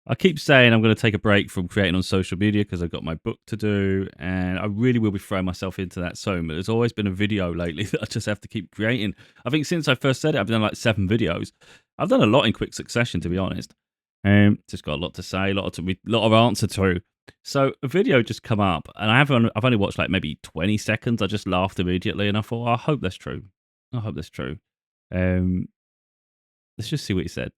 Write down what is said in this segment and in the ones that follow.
I keep saying I'm going to take a break from creating on social media because I've got my book to do, and I really will be throwing myself into that soon. But there's always been a video lately that I just have to keep creating. I think since I first said it, I've done like 7 videos. I've done a lot in quick succession, to be honest. Just got a lot to say, lot of answer to. So a video just come up, and I've only watched like maybe 20 seconds. I just laughed immediately, and I thought, I hope that's true. I hope that's true. Um, let's just see what he said.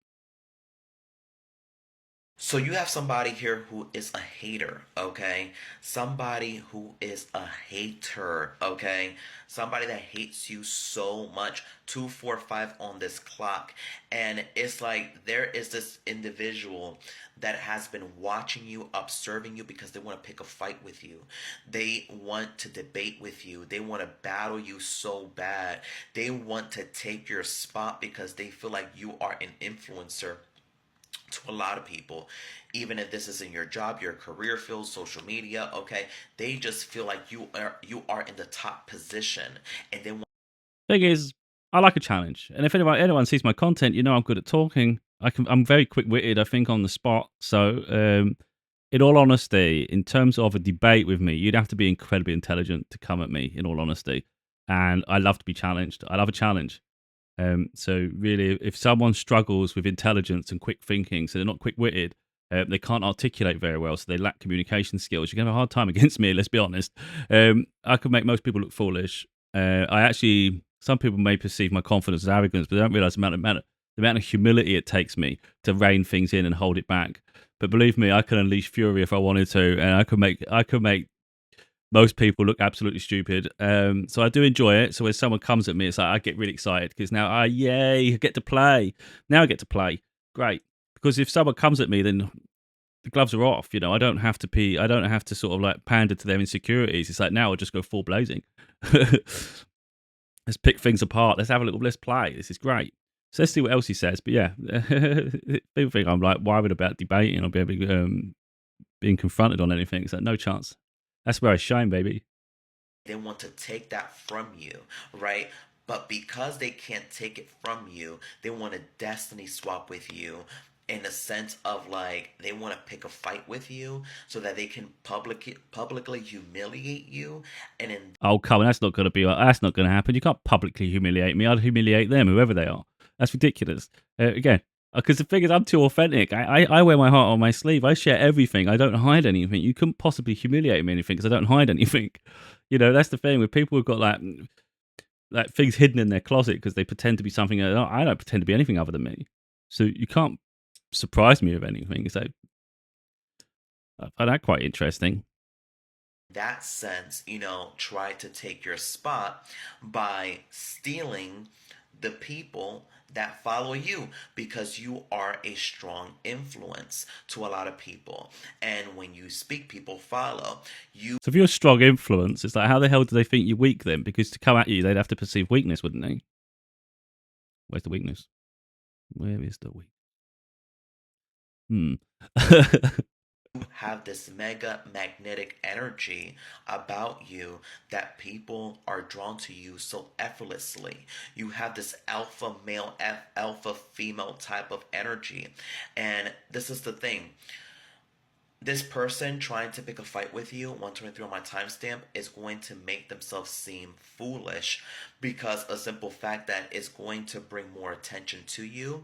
So you have somebody here who is a hater, okay? Somebody who is a hater, okay? Somebody that hates you so much. 245 on this clock. And it's like there is this individual that has been watching you, observing you because they want to pick a fight with you. They want to debate with you. They want to battle you so bad. They want to take your spot because they feel like you are an influencer to a lot of people. Even if this is in your job, your career field, social media, okay, they just feel like you are in the top position, and they want. Thing is, I like a challenge, and if anyone sees my content, I'm good at talking. I'm very quick witted. I think on the spot. So, in all honesty, in terms of a debate with me, you'd have to be incredibly intelligent to come at me. In all honesty, and I love to be challenged. I love a challenge. So really, if someone struggles with intelligence and quick thinking, so they're not quick witted, they can't articulate very well, so they lack communication skills. You're gonna have a hard time against me. Let's be honest. I could make most people look foolish. Some people may perceive my confidence as arrogance, but they don't realize the amount of humility it takes me to rein things in and hold it back. But believe me, I can unleash fury if I wanted to, and I could make most people look absolutely stupid. So I do enjoy it. So when someone comes at me, it's like I get really excited because now yay, I get to play. Now I get to play. Great. Because if someone comes at me, then the gloves are off. I don't have to pee. I don't have to sort of like pander to their insecurities. It's like now I'll just go full blazing. Let's pick things apart. Let's play. This is great. So let's see what else he says. But yeah, people think I'm like worried about debating or being confronted on anything. It's like no chance. That's where I shine, baby. They want to take that from you, right? But because they can't take it from you, they want to destiny swap with you in a sense of like they want to pick a fight with you so that they can publicly humiliate you and in. Oh, come on, that's not going to be. That's not going to happen. You can't publicly humiliate me. I'd humiliate them, whoever they are. That's ridiculous. Again, because the thing is, I'm too authentic. I wear my heart on my sleeve. I share everything. I don't hide anything. You couldn't possibly humiliate me anything because I don't hide anything. That's the thing with people who've got like things hidden in their closet because they pretend to be something. I don't pretend to be anything other than me. So you can't surprise me with anything. So I find that quite interesting. That sense, try to take your spot by stealing the people that follow you because you are a strong influence to a lot of people. And when you speak, people follow. You So if you're a strong influence, it's like how the hell do they think you're weak then? Because to come at you, they'd have to perceive weakness, wouldn't they? Where's the weakness? Where is the weak? Hmm. have this mega magnetic energy about you that people are drawn to you so effortlessly. You have this alpha male, alpha female type of energy. And this is the thing. This person trying to pick a fight with you, 123 on my timestamp, is going to make themselves seem foolish because a simple fact that is going to bring more attention to you.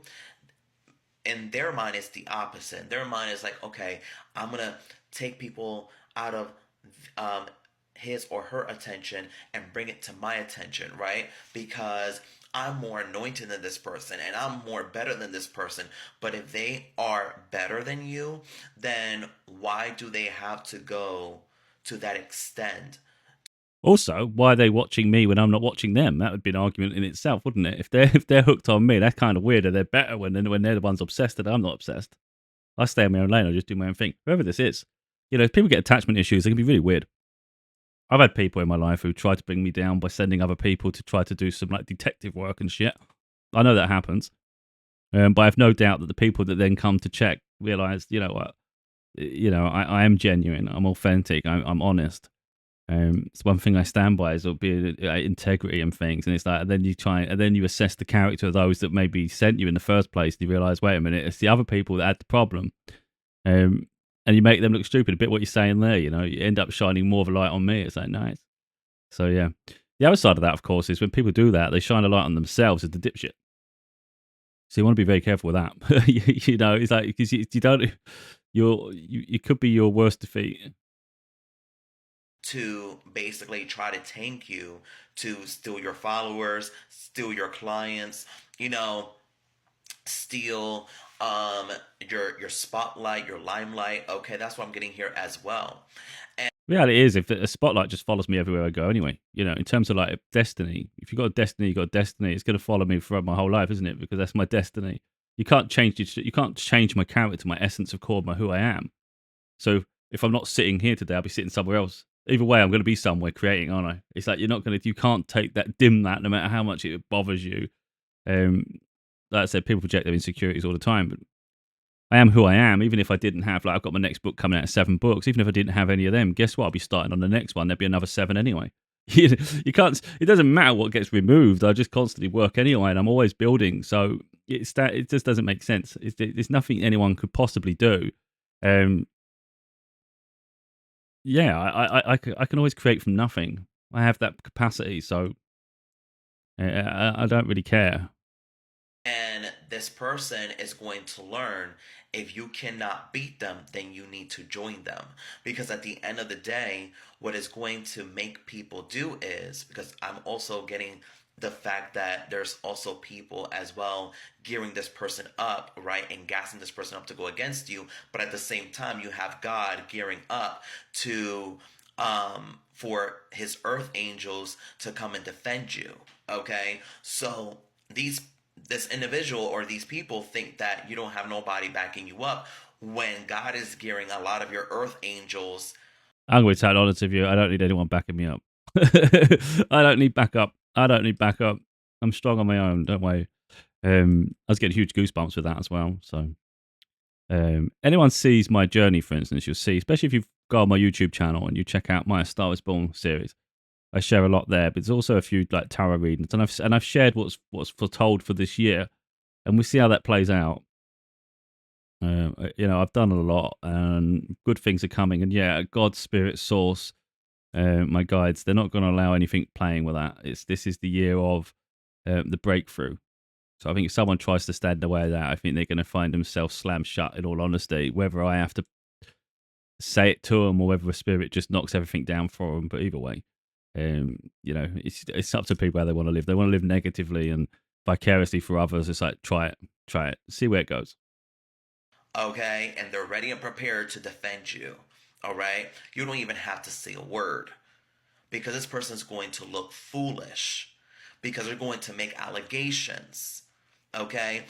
In their mind, it's the opposite. In their mind is like, okay, I'm gonna take people out of um, his or her attention and bring it to my attention, right? Because I'm more anointed than this person and I'm more better than this person. But if they are better than you, then why do they have to go to that extent? Also, why are they watching me when I'm not watching them? That would be an argument in itself, wouldn't it? If they're hooked on me, that's kind of weird. They're better when they're the ones obsessed, and I'm not obsessed. I stay in my own lane. I just do my own thing. Whoever this is, if people get attachment issues, they can be really weird. I've had people in my life who try to bring me down by sending other people to try to do some like detective work and shit. I know that happens, but I have no doubt that the people that then come to check realize, what, I am genuine. I'm authentic. I'm honest. It's one thing I stand by is be integrity and things, and it's like, and then you assess the character of those that maybe sent you in the first place, and you realize, wait a minute, it's the other people that had the problem. Um, and you make them look stupid. A bit what you're saying there, you know, you end up shining more of a light on me. It's like, nice. So yeah, the other side of that, of course, is when people do that, they shine a light on themselves as the dipshit. So you want to be very careful with that. You know, it's like because you don't, you could be your worst defeat. To basically try to tank you, to steal your followers, steal your clients, you know, steal your spotlight, your limelight. Okay, that's what I'm getting here as well. And Reality is, if a spotlight just follows me everywhere I go, anyway. You know, in terms of like destiny, if you've got a destiny, you got a destiny. It's going to follow me throughout my whole life, isn't it? Because that's my destiny. You can't change it. You can't change my character, my essence of core, my who I am. So if I'm not sitting here today, I'll be sitting somewhere else. Either way, I'm going to be somewhere creating, aren't I? It's like you're not going to, you can't take that, dim that, no matter how much it bothers you. Um, like I said, people project their insecurities all the time, but I am who I am. Even if I didn't have, like, I've got my next book coming out of 7 books. Even if I didn't have any of them, guess what? I'll be starting on the next one. There'd be another 7 anyway. You can't. It doesn't matter what gets removed. I just constantly work anyway, and I'm always building. So it's that. It just doesn't make sense. There's nothing anyone could possibly do. Um, yeah, I can always create from nothing. I have that capacity, so I don't really care. and this person is going to learn, if you cannot beat them, then you need to join them. Because at the end of the day, what is going to make people do is, because I'm also getting the fact that there's also people as well gearing this person up, right, and gassing this person up to go against you. But at the same time, you have God gearing up to for his earth angels to come and defend you. Okay, so these this individual or these people think that you don't have nobody backing you up when God is gearing a lot of your earth angels. I'm going to be totally honest with you. I don't need anyone backing me up. I don't need backup. I don't need backup. I'm strong on my own. Don't worry. I was getting huge goosebumps with that as well. So, anyone sees my journey, for instance, you'll see, especially if you've got on my YouTube channel and you check out my Star Wars Born series. I share a lot there, but there's also a few like tarot readings, and I've shared what's foretold for this year, and we see how that plays out. You know, I've done a lot, and good things are coming. And yeah, God's spirit source, my guides, they're not going to allow anything playing with that. This is the year of the breakthrough. So I think if someone tries to stand in the way of that, I think they're going to find themselves slammed shut. In all honesty, whether I have to say it to them or whether the spirit just knocks everything down for them, but either way, you know, it's up to people how they want to live. They want to live negatively and vicariously for others. It's like try it, see where it goes. Okay, and they're ready and prepared to defend you. All right, you don't even have to say a word, because this person is going to look foolish, because they're going to make allegations. Okay,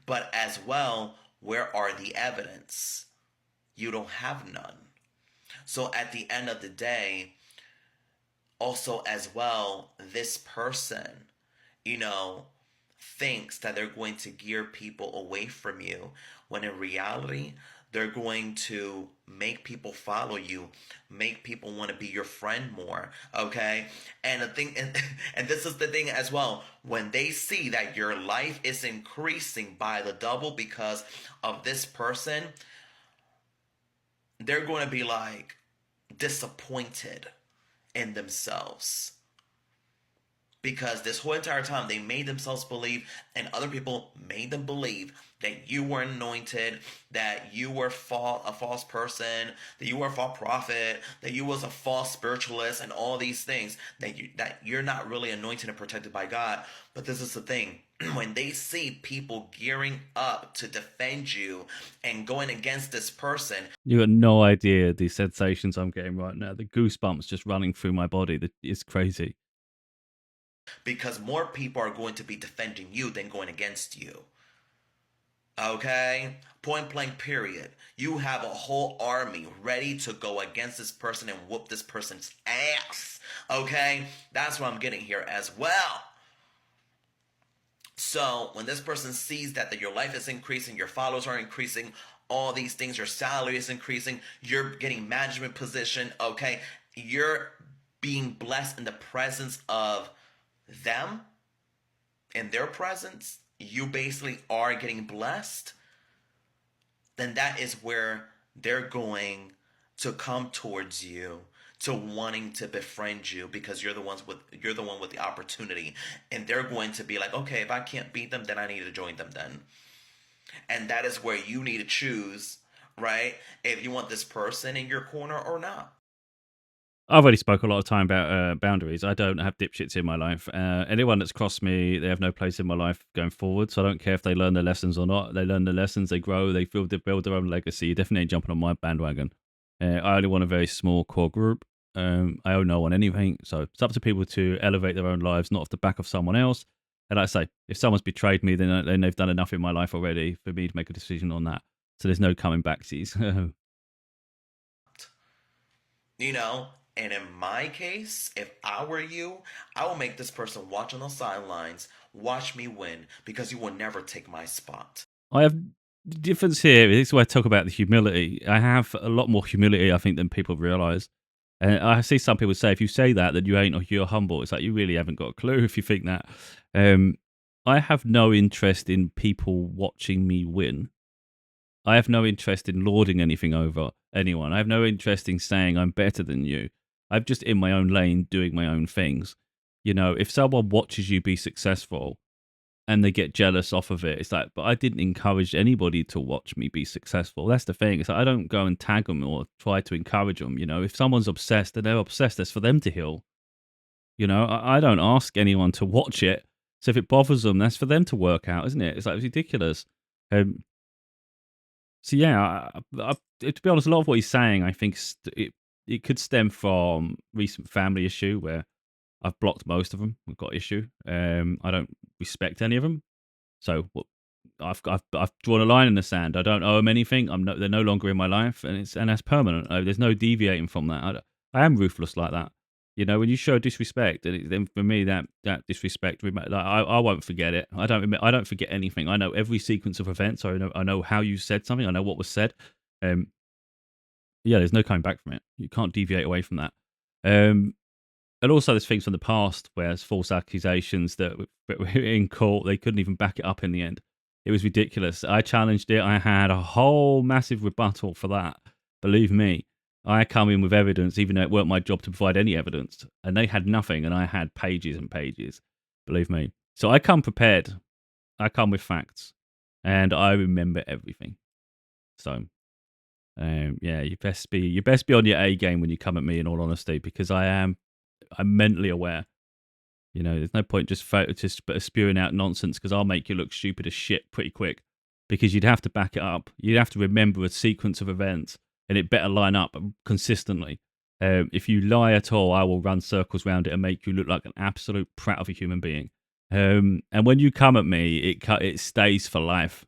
but as well, where are the evidence? You don't have none. So at the end of the day, also as well, this person, you know, thinks that they're going to gear people away from you, when in reality, they're going to make people follow you, make people want to be your friend more. Okay, and the thing, and this is the thing as well, when they see that your life is increasing by the double because of this person, they're going to be like disappointed in themselves, because this whole entire time they made themselves believe, and other people made them believe, that you were anointed, that you were a false person, that you were a false prophet, that you was a false spiritualist, and all these things, that you're not really anointed and protected by God. But this is the thing. When they see people gearing up to defend you and going against this person, You got no idea the sensations I'm getting right now. The goosebumps just running through my body. It's crazy. because more people are going to be defending you than going against you. Okay? Point blank, period. You have a whole army ready to go against this person and whoop this person's ass. Okay? That's what I'm getting here as well. So, when this person sees that your life is increasing, your followers are increasing, all these things, your salary is increasing, you're getting management position, okay? You're being blessed in the presence of them, in their presence. You basically are getting blessed. then that is where they're going to come towards you, to wanting to befriend you, because you're the one with the opportunity, and they're going to be like, okay, if I can't beat them, then I need to join them then. And that is where you need to choose, right, if you want this person in your corner or not. I've already spoke a lot of time about boundaries. I don't have dipshits in my life. Anyone that's crossed me, they have no place in my life going forward. So I don't care if they learn their lessons or not. They learn their lessons, they grow, they build their own legacy. You definitely ain't jumping on my bandwagon. I only want a very small core group. I owe no one anything. So it's up to people to elevate their own lives, not off the back of someone else. And like I say, if someone's betrayed me, then they've done enough in my life already for me to make a decision on that. So there's no coming backsies. You know, and in my case, if I were you, I will make this person watch on the sidelines, watch me win, because you will never take my spot. I have the difference here. This is where I talk about the humility. I have a lot more humility, I think, than people realize. And I see some people say, if you say that, then you ain't or you're humble. It's like you really haven't got a clue if you think that. Um, I have no interest in people watching me win. I have no interest in lording anything over anyone. I have no interest in saying I'm better than you. I'm just in my own lane doing my own things. You know, if someone watches you be successful, and they get jealous off of it. It's like, but I didn't encourage anybody to watch me be successful. That's the thing. It's like I don't go and tag them or try to encourage them. You know, if someone's obsessed, then they're obsessed. That's for them to heal. You know, I don't ask anyone to watch it. So if it bothers them, that's for them to work out, isn't it? It's like it's ridiculous. Um, so yeah, to be honest, a lot of what he's saying, I think it could stem from recent family issue where I've blocked most of them. I've got issue. I don't respect any of them. So I've drawn a line in the sand. I don't owe them anything. They're no longer in my life, and that's permanent. There's no deviating from that. I am ruthless like that. You know, when you show disrespect, then for me that disrespect, like, I won't forget it. I don't forget anything. I know every sequence of events. I know how you said something. I know what was said. Um, yeah, there's no coming back from it. You can't deviate away from that. Um, and also, there's things from the past where there's false accusations that were in court. They couldn't even back it up in the end. It was ridiculous. I challenged it. I had a whole massive rebuttal for that. Believe me, I come in with evidence, even though it weren't my job to provide any evidence. And they had nothing, and I had pages and pages. Believe me. So I come prepared. I come with facts, and I remember everything. So yeah, you best be on your A game when you come at me. In all honesty, because I'm mentally aware. You know, there's no point just spewing out nonsense because I'll make you look stupid as shit pretty quick. Because you'd have to back it up. You'd have to remember a sequence of events, and it better line up consistently. If you lie at all, I will run circles around it and make you look like an absolute prat of a human being. And when you come at me, it stays for life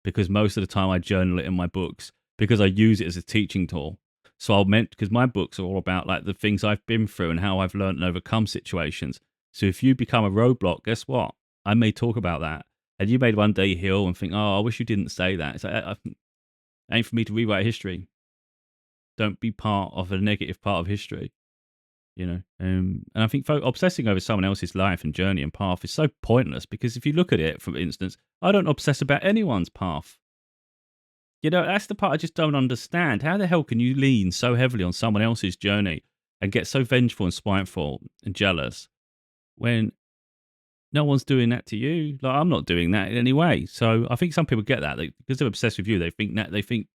because most of the time I journal it in my books because I use it as a teaching tool. So I'll meant because my books are all about like the things I've been through and how I've learned and overcome situations. So if you become a roadblock, guess what? I may talk about that, and you may one day heal and think, "Oh, I wish you didn't say that." It's like, ain't for me to rewrite history. Don't be part of a negative part of history. You know, and I think obsessing over someone else's life and journey and path is so pointless because if you look at it, for instance, I don't obsess about anyone's path. You know, that's the part I just don't understand. How the hell can you lean so heavily on someone else's journey and get so vengeful and spiteful and jealous when no one's doing that to you? Like, I'm not doing that in any way. So I think some people get that. Because they're obsessed with you, they think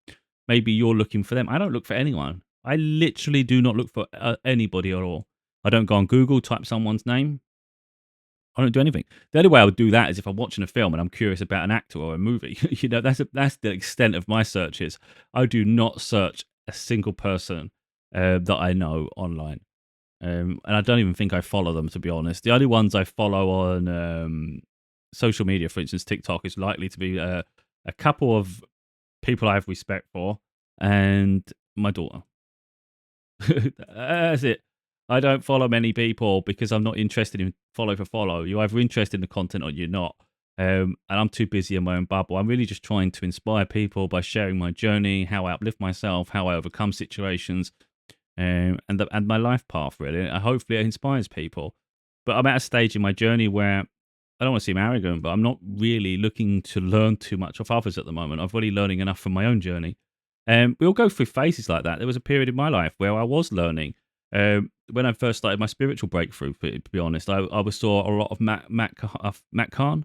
maybe you're looking for them. I don't look for anyone. I literally do not look for anybody at all. I don't go on Google, type someone's name. I don't do anything. The only way I would do that is if I'm watching a film and I'm curious about an actor or a movie. You know, that's the extent of my searches. I do not search a single person that I know online, and I don't even think I follow them to be honest. The only ones I follow on social media, for instance, TikTok, is likely to be a couple of people I have respect for and my daughter. That's it. I don't follow many people because I'm not interested in follow for follow. You're either interested in the content or you're not. And I'm too busy in my own bubble. I'm really just trying to inspire people by sharing my journey, how I uplift myself, how I overcome situations, and my life path. Really, hopefully, it inspires people. But I'm at a stage in my journey where I don't want to seem arrogant, but I'm not really looking to learn too much off others at the moment. I've already learning enough from my own journey. We all go through phases like that. There was a period in my life where I was learning. When I first started my spiritual breakthrough, to be honest, I was saw a lot of Matt Kahn.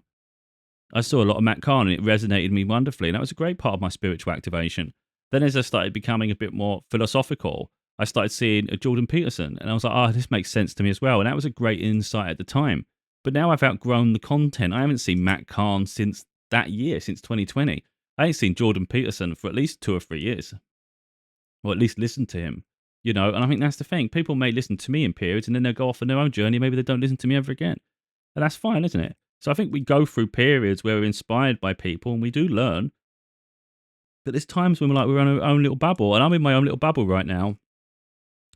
I saw a lot of Matt Kahn, and it resonated with me wonderfully. And that was a great part of my spiritual activation. Then, as I started becoming a bit more philosophical, I started seeing Jordan Peterson, and I was like, oh, this makes sense to me as well. And that was a great insight at the time. But now I've outgrown the content. I haven't seen Matt Kahn since that year, since 2020. I ain't seen Jordan Peterson for at least 2 or 3 years, or at least listened to him. And I think that's the thing. People may listen to me in periods, and then they'll go off on their own journey. Maybe they don't listen to me ever again. And that's fine, isn't it? So I think we go through periods where we're inspired by people and we do learn. But there's times when we're in our own little bubble. And I'm in my own little bubble right now.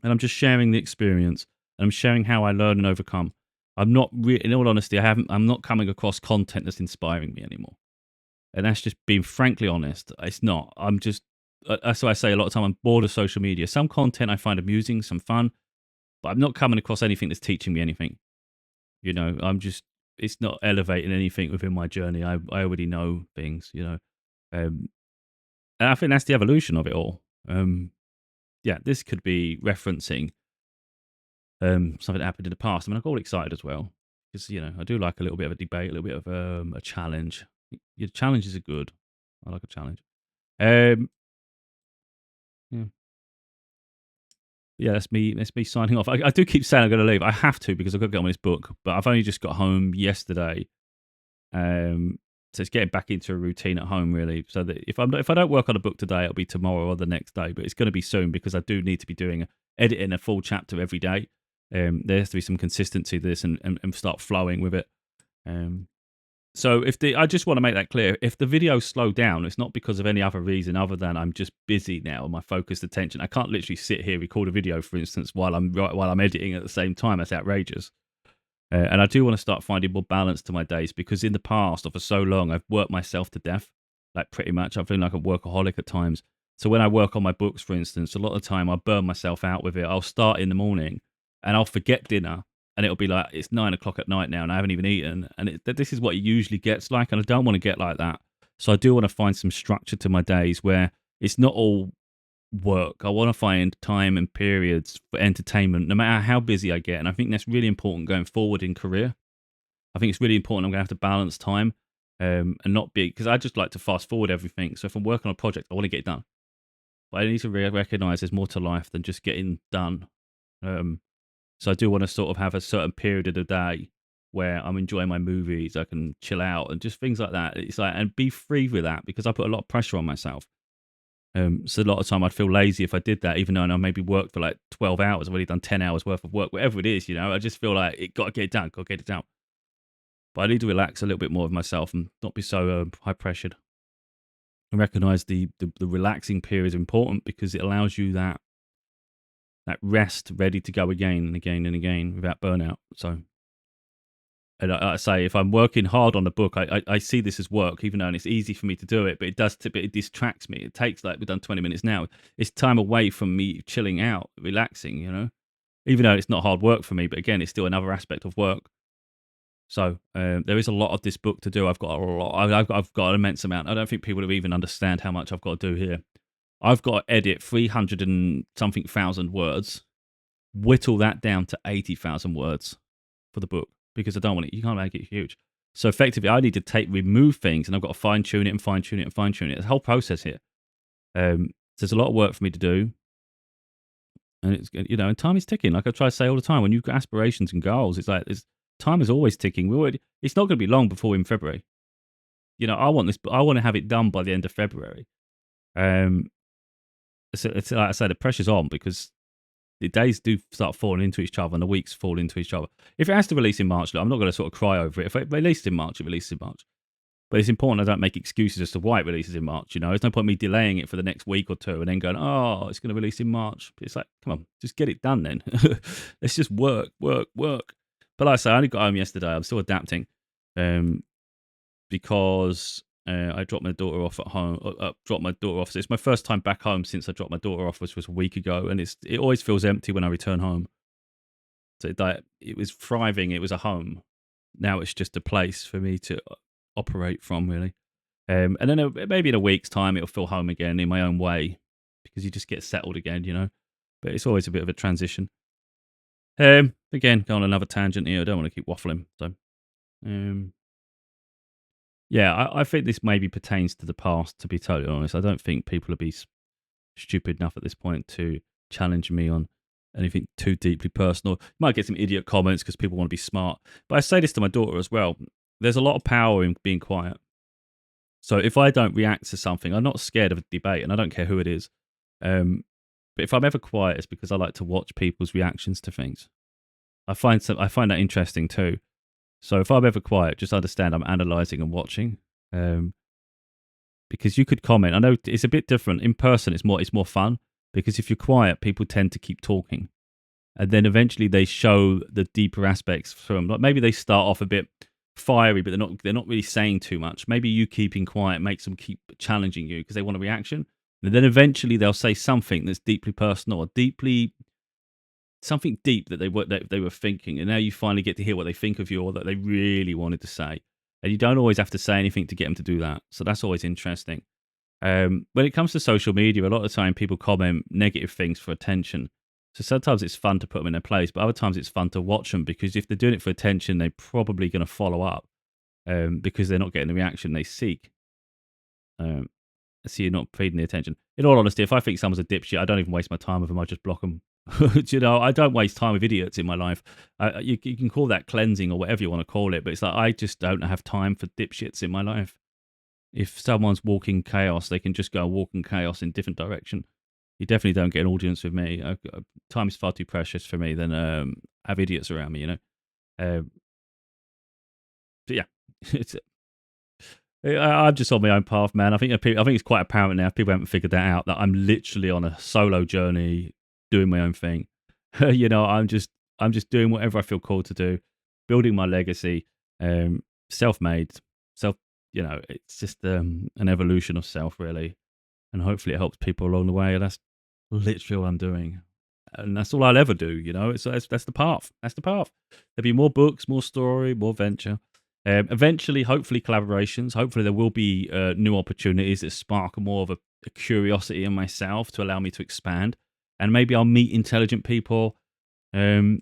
And I'm just sharing the experience. And I'm sharing how I learn and overcome. I'm not really, in all honesty, I'm not coming across content that's inspiring me anymore. And that's just being frankly honest. It's not. That's why I say a lot of time I'm bored of social media. Some content I find amusing, some fun. But I'm not coming across anything that's teaching me anything. It's not elevating anything within my journey. I already know things. And I think that's the evolution of it all. Yeah, this could be referencing something that happened in the past. I mean, I got all excited as well because I do like a little bit of a debate, a little bit of a challenge. Your challenges are good. I like a challenge. Yeah. Yeah, that's me. That's me signing off. I do keep saying I'm going to leave. I have to because I've got to get on this book. But I've only just got home yesterday. So it's getting back into a routine at home, really. So that if I don't work on a book today, it'll be tomorrow or the next day. But it's going to be soon because I do need to be editing a full chapter every day. There has to be some consistency to this and start flowing with it. So I just want to make that clear. If the videos slow down, it's not because of any other reason other than I'm just busy now. My focused attention. I can't literally sit here record a video, for instance, while I'm editing at the same time. That's outrageous. And I do want to start finding more balance to my days because in the past, or for so long, I've worked myself to death. Like pretty much, I feel like a workaholic at times. So when I work on my books, for instance, a lot of the time I burn myself out with it. I'll start in the morning and I'll forget dinner. And it'll be like, it's 9 o'clock at night now and I haven't even eaten. And this is what it usually gets like. And I don't want to get like that. So I do want to find some structure to my days where it's not all work. I want to find time and periods for entertainment, no matter how busy I get. And I think that's really important going forward in career. I think it's really important. I'm going to have to balance time and not be, because I just like to fast forward everything. So if I'm working on a project, I want to get it done. But I need to recognize there's more to life than just getting done. So I do want to sort of have a certain period of the day where I'm enjoying my movies, I can chill out and just things like that. It's like, and be free with that because I put a lot of pressure on myself. So a lot of time I'd feel lazy if I did that, even though I maybe worked for like 12 hours. I've already done 10 hours worth of work, whatever it is, I just feel like it got to get it done, got to get it done. But I need to relax a little bit more of myself and not be so high pressured. I recognize the relaxing period is important because it allows you that rest ready to go again and again and again without burnout. So, and I say, if I'm working hard on a book, I see this as work, even though it's easy for me to do it, but it distracts me. It takes, like, we've done 20 minutes now. It's time away from me chilling out, relaxing, even though it's not hard work for me, but again, it's still another aspect of work. So there is a lot of this book to do. I've got a lot. I've got an immense amount. I don't think people will even understand how much I've got to do here. I've got to edit 300 and something thousand words, whittle that down to 80,000 words for the book because I don't want it. You can't make it huge. So effectively, I need to remove things, and I've got to fine tune it and fine tune it and fine tune it. There's a whole process here. There's a lot of work for me to do, and it's and time is ticking. Like I try to say all the time, when you've got aspirations and goals, it's like time is always ticking. It's not going to be long before in February. I want this. I want to have it done by the end of February. It's like I say, the pressure's on because the days do start falling into each other and the weeks fall into each other. If it has to release in March, I'm not going to sort of cry over it. If it releases in March, it releases in March. But it's important I don't make excuses as to why it releases in March. There's no point me delaying it for the next week or two and then going, oh, it's going to release in March. It's like, come on, just get it done then. Let's just work. But like I say, I only got home yesterday. I'm still adapting because I dropped my daughter off at home. Dropped my daughter off. So it's my first time back home since I dropped my daughter off, which was a week ago. And it always feels empty when I return home. So it was thriving. It was a home. Now it's just a place for me to operate from, really. And then maybe in a week's time, it'll feel home again in my own way because you just get settled again, you know. But it's always a bit of a transition. Again, going on another tangent here. I don't want to keep waffling. So, um, yeah, I think this maybe pertains to the past. To be totally honest, I don't think people would be stupid enough at this point to challenge me on anything too deeply personal. You might get some idiot comments because people want to be smart. But I say this to my daughter as well. There's a lot of power in being quiet. So if I don't react to something, I'm not scared of a debate, and I don't care who it is. Um, but if I'm ever quiet, it's because I like to watch people's reactions to things. I find that interesting too. So if I'm ever quiet, just understand I'm analysing and watching. Um, because you could comment. I know it's a bit different in person. It's more fun because if you're quiet, people tend to keep talking, and then eventually they show the deeper aspects from. Like maybe they start off a bit fiery, but they're not really saying too much. Maybe you keeping quiet makes them keep challenging you because they want a reaction, and then eventually they'll say something that's deeply personal or deeply something deep that they were thinking, and now you finally get to hear what they think of you or that they really wanted to say. And you don't always have to say anything to get them to do that. So that's always interesting. When it comes to social media, a lot of the time people comment negative things for attention. So sometimes it's fun to put them in their place, but other times it's fun to watch them because if they're doing it for attention, they're probably going to follow up because they're not getting the reaction they seek. Um, so you're not feeding the attention. In all honesty, if I think someone's a dipshit, I don't even waste my time with them. I just block them. You know, I don't waste time with idiots in my life. You can call that cleansing or whatever you want to call it, but it's like I just don't have time for dipshits in my life. If someone's walking chaos, they can just go walk in chaos in different direction. You definitely don't get an audience with me. Time is far too precious for me than have idiots around me. You know. Um, but yeah, it's I'm just on my own path, man. I think it's quite apparent now. If people haven't figured that out, that I'm literally on a solo journey, doing my own thing. You know, I'm just doing whatever I feel called to do, building my legacy. Self-made, self. You know, it's just an evolution of self, really, and hopefully it helps people along the way. And that's literally all I'm doing, and that's all I'll ever do. You know, that's the path. That's the path. There'll be more books, more story, more venture. Eventually, hopefully, collaborations. Hopefully, there will be new opportunities that spark more of a curiosity in myself to allow me to expand. And maybe I'll meet intelligent people um,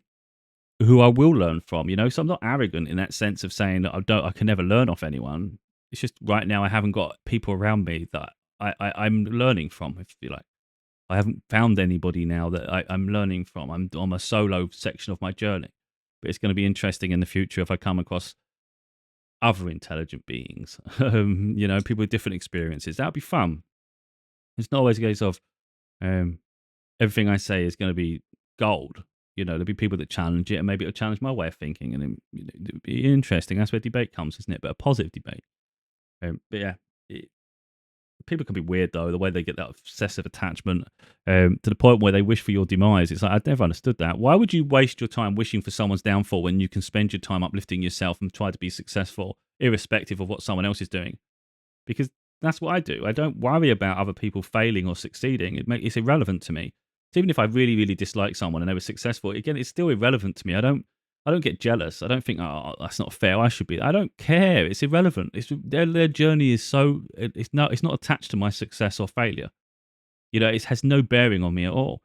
who I will learn from. You know, so I'm not arrogant in that sense of saying that I can never learn off anyone. It's just right now I haven't got people around me that I'm learning from, if you like. I haven't found anybody now that I'm learning from. I'm on a solo section of my journey. But it's going to be interesting in the future if I come across other intelligent beings, you know, people with different experiences. That'd be fun. It's not always a case of um, everything I say is going to be gold. You know, there'll be people that challenge it, and maybe it'll challenge my way of thinking, and you know, it'll be interesting. That's where debate comes, isn't it? But a positive debate. But yeah, it, people can be weird though. The way they get that obsessive attachment to the point where they wish for your demise. It's like I've never understood that. Why would you waste your time wishing for someone's downfall when you can spend your time uplifting yourself and try to be successful, irrespective of what someone else is doing? Because that's what I do. I don't worry about other people failing or succeeding. It's irrelevant to me. So even if I really, really dislike someone and they were successful, again, it's still irrelevant to me. I don't get jealous. I don't think, oh, that's not fair. I should be. I don't care. It's irrelevant. It's their journey is so it's not attached to my success or failure. You know, it has no bearing on me at all.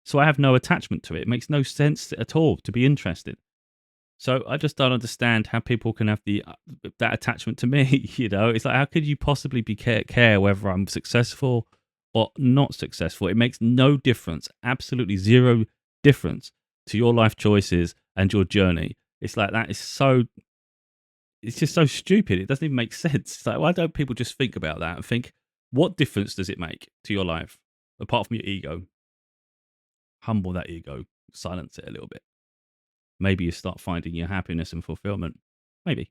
So I have no attachment to it. It makes no sense at all to be interested. So I just don't understand how people can have that attachment to me. You know, it's like how could you possibly be care whether I'm successful or not successful? It makes no difference, absolutely zero difference to your life choices and your journey. It's like that is so. It's just so stupid. It doesn't even make sense. It's like why don't people just think about that and think what difference does it make to your life apart from your ego? Humble that ego, silence it a little bit. Maybe you start finding your happiness and fulfillment. Maybe.